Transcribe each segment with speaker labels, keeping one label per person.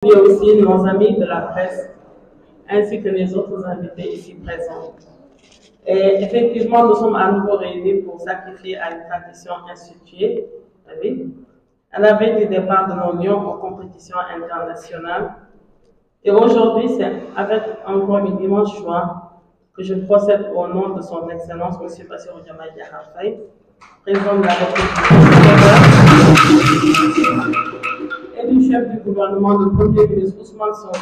Speaker 1: Et aussi nos amis de la presse, ainsi que les autres invités ici présents. Et effectivement, nous sommes à nouveau réunis pour sacrifier à une tradition instituée, oui, à la veille du départ de nos lions aux compétitions internationales. Et aujourd'hui, c'est avec encore une immense joie que je procède au nom de son Excellence, M. Bassirou Diomaye Diakhar Faye, président de la République et du chef du gouvernement, le Premier ministre Ousmane Sonko,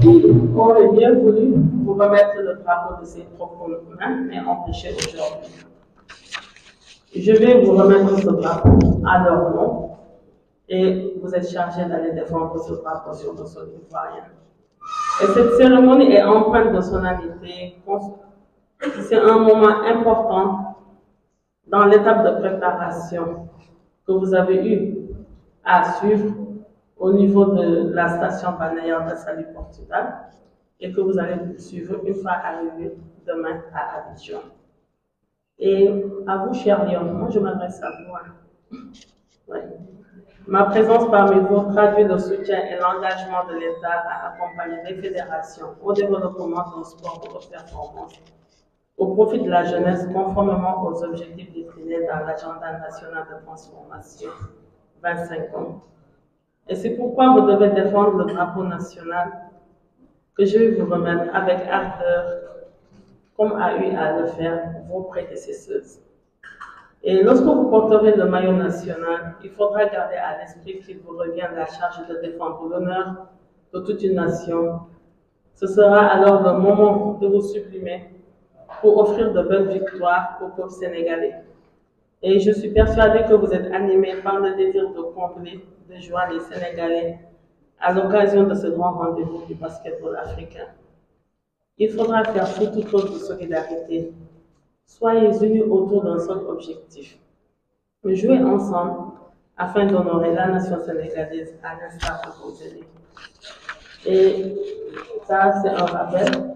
Speaker 1: qui aurait bien voulu vous remettre le drapeau de ses propres mains, mais empêché aujourd'hui. Je vais vous remettre ce drapeau à leur nom et vous êtes chargé d'aller défendre ce drapeau sur le sol ivoirien. Et cette cérémonie est empreinte de solennité. C'est un moment important dans l'étape de préparation que vous avez eu à suivre au niveau de la station balnéaire de Saly Portugal et que vous allez suivre une fois arrivé demain à Abidjan. Et à vous, chers lions, moi je m'adresse à vous. Ouais. Ma présence parmi vous traduit le soutien et l'engagement de l'État à accompagner les fédérations au développement d'un sport de haute performance au profit de la jeunesse conformément aux objectifs déclinés dans l'agenda national de transformation 2050. Et c'est pourquoi vous devez défendre le drapeau national que je vais vous remettre avec ardeur, comme a eu à le faire vos prédécesseurs. Et lorsque vous porterez le maillot national, il faudra garder à l'esprit qu'il vous revient la charge de défendre l'honneur de toute une nation. Ce sera alors le moment de vous sublimer pour offrir de belles victoires au peuple sénégalais. Et je suis persuadée que vous êtes animés par le désir de combler de joie les Sénégalais à l'occasion de ce grand rendez-vous du basketball africain. Il faudra faire toute preuve de solidarité. Soyez unis autour d'un seul objectif. Jouer ensemble afin d'honorer la nation sénégalaise à l'instar de vos aînés. Et ça, c'est un rappel.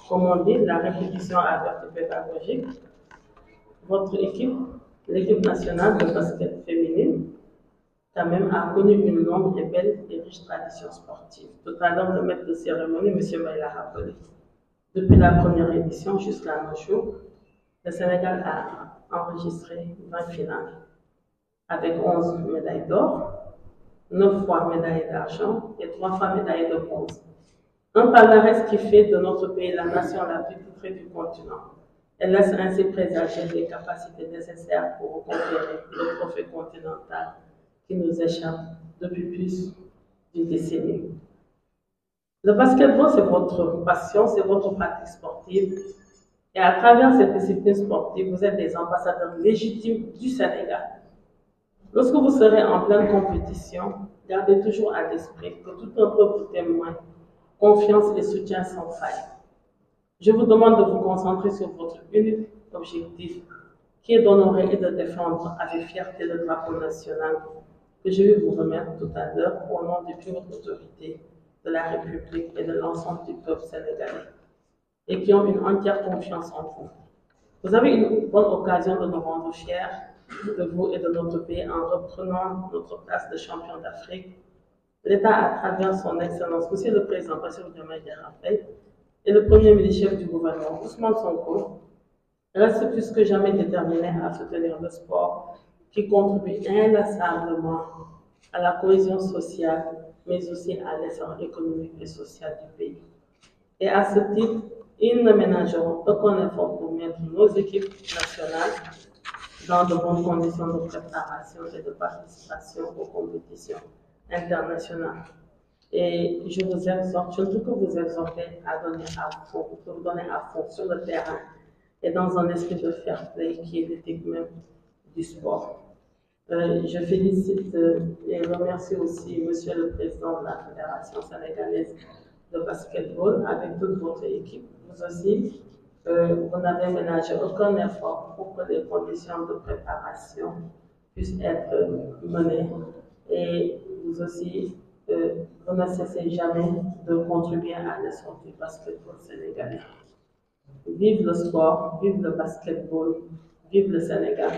Speaker 1: Comme on dit, la répétition a vertu pédagogique. Votre équipe, l'équipe nationale de basket féminine, quand même a connu une longue et belle et riche tradition sportive. Tout à l'heure, le maître de cérémonie, M. Baye l'a rappelé. Depuis la première édition jusqu'à nos jours, le Sénégal a enregistré 20 finales, avec 11 médailles d'or, 9 fois médailles d'argent et 3 fois médailles de bronze. Un palmarès qui fait de notre pays la nation la plus titrée du continent. Elle laisse ainsi présager les capacités nécessaires pour reconquérir le trophée continental qui nous échappe depuis plus d'une décennie. Le basketball, c'est votre passion, c'est votre pratique sportive. Et à travers cette discipline sportive, vous êtes des ambassadeurs légitimes du Sénégal. Lorsque vous serez en pleine compétition, gardez toujours à l'esprit que tout un peuple vous témoigne confiance et soutien sans faille. Je vous demande de vous concentrer sur votre unique objectif, qui est d'honorer et de défendre avec fierté le drapeau national que je vais vous remettre tout à l'heure au nom des plus hautes autorités de la République et de l'ensemble du peuple sénégalais, et qui ont une entière confiance en vous. Vous avez une bonne occasion de nous rendre fiers de vous et de notre pays en reprenant notre place de champion d'Afrique. L'État, à travers son Excellence, Monsieur le Président Bassirou Diomaye Diakhar Faye et le Premier ministre du gouvernement, Ousmane Sonko, reste plus que jamais déterminé à soutenir le sport qui contribue inlassablement à la cohésion sociale, mais aussi à l'essor économique et social du pays. Et à ce titre, ils ne ménageront aucun effort pour mettre nos équipes nationales dans de bonnes conditions de préparation et de participation aux compétitions internationales. Et je vous exhorte, je ne peux que vous exhorter à donner à fond, de vous donner à fond sur le terrain et dans un esprit de fair play qui est l'éthique même du sport. Je félicite et remercie aussi Monsieur le Président de la Fédération sénégalaise de basketball avec toute votre équipe. Vous aussi, vous n'avez ménagé aucun effort pour que les conditions de préparation puissent être menées. Et vous aussi, vous ne cessez jamais de contribuer à l'essor du basketball sénégalais. Vive le sport, vive le basketball, Vive le Sénégal.